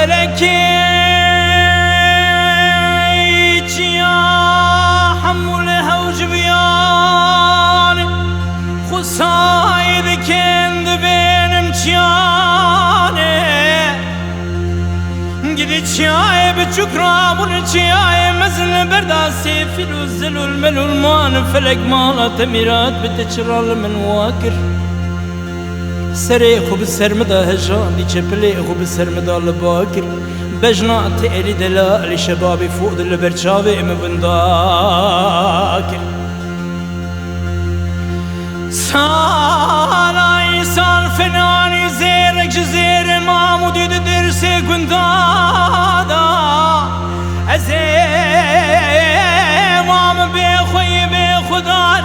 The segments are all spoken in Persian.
فلكي يا حمولها وجبيان خصايد كند بين مشياني قد شاي بشكرا والشاي مزن برداسي في الوزل والمل والمان فلك مالا تميرات بتشرال من واكر سريخو بالسرمدا هجان دي جبليخو بالسرمدا لباكر بجنا تقلي دلالي شبابي فوق البرشاوي مبنداكر سالاي سال فناني زيرك جزير مامودي درسي كندادا ازيوام بيخوي بيخدار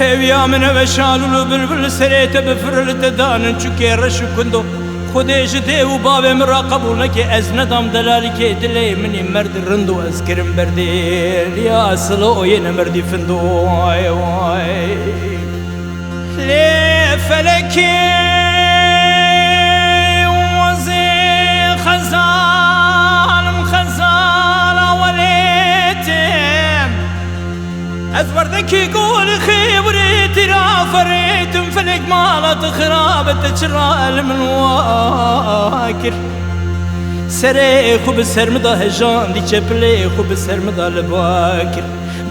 هويا من بشالو بالبل سريت بفرل تدان چوكي رش كندو خودش ده و باب مرا قبول نکه از ندام دلالی که دلی منی مرد رندو از کرم بردیل یا اصلو ین مردی فندو وای وای لی فلکی وزی خزالم خزال ولیتم از وردکی قول خبريتي رافريتم فلك مالت خرابة تشرال من واكر سريخو بالسرمدا هجان دي جبليخو بالسرمدا لباكر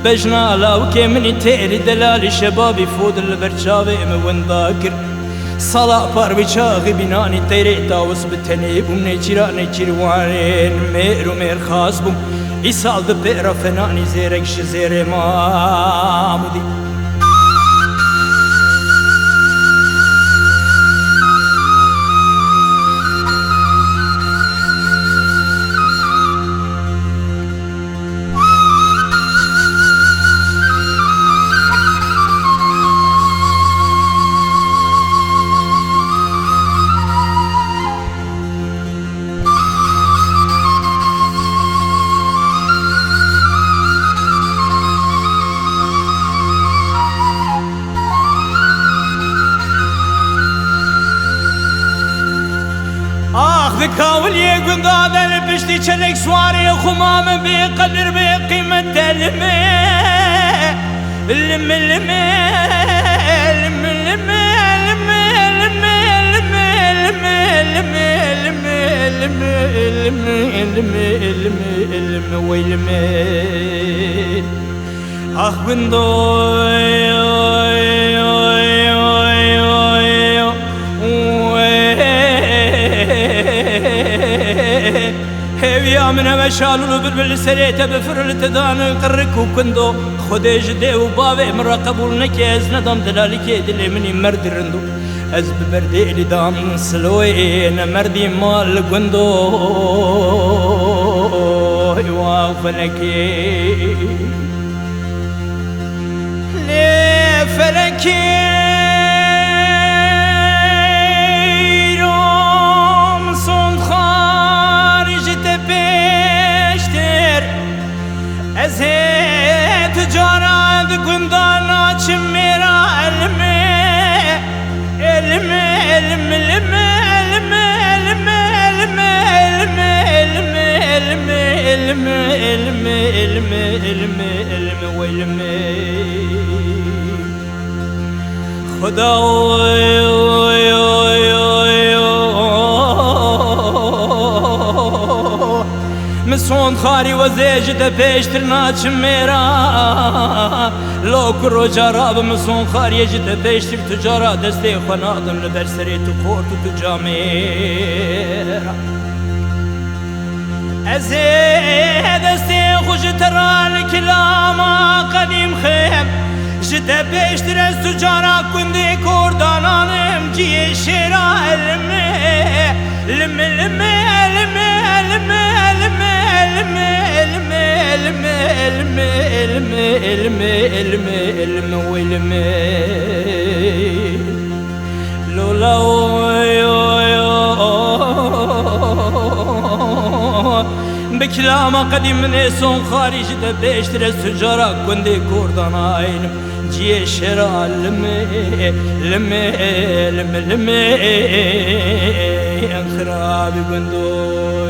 بجنا لاوكي مني تيري دلالي شبابي فود البرشاوي مونداكر صلاة باربي شاغي بناني تيري تاوس بتنيب ومني جيراني جيروانين ميرو مير خاصبم إيسال دبئرا فناني زيرك شزيري مامودي بكاول يقول هذا البشتي شلك سواري خمام بقدر بقيمة الماء اخ بندوي هويا من مشالو بالبل سريت بفرل تدان قرك وكندو خديج دي وبابي مرا قبول نكي از ندام دلالي كي دلي مني مرد رندو از ببردي اللي دام سلوين مردي مال قندو وفلكي لي فلكي تجارة قندان آچم میرا خدا مسون خاري وزيج دبيش ترناچ ميرا لو كرو جراب مسون خاري دبيش تجارة دستي خنادم لبرسري تخورت تجاميرا ازي دستي خوش ترى كلاما قديم خيم دبيش ترس تجارة كندي كوردانانم جي شيرا المي لولا بكلام قديم من سون خارج دبشتر السجارة كندي كردان عينم جي شرا لمي لمي لمي لمي انخرابي قندو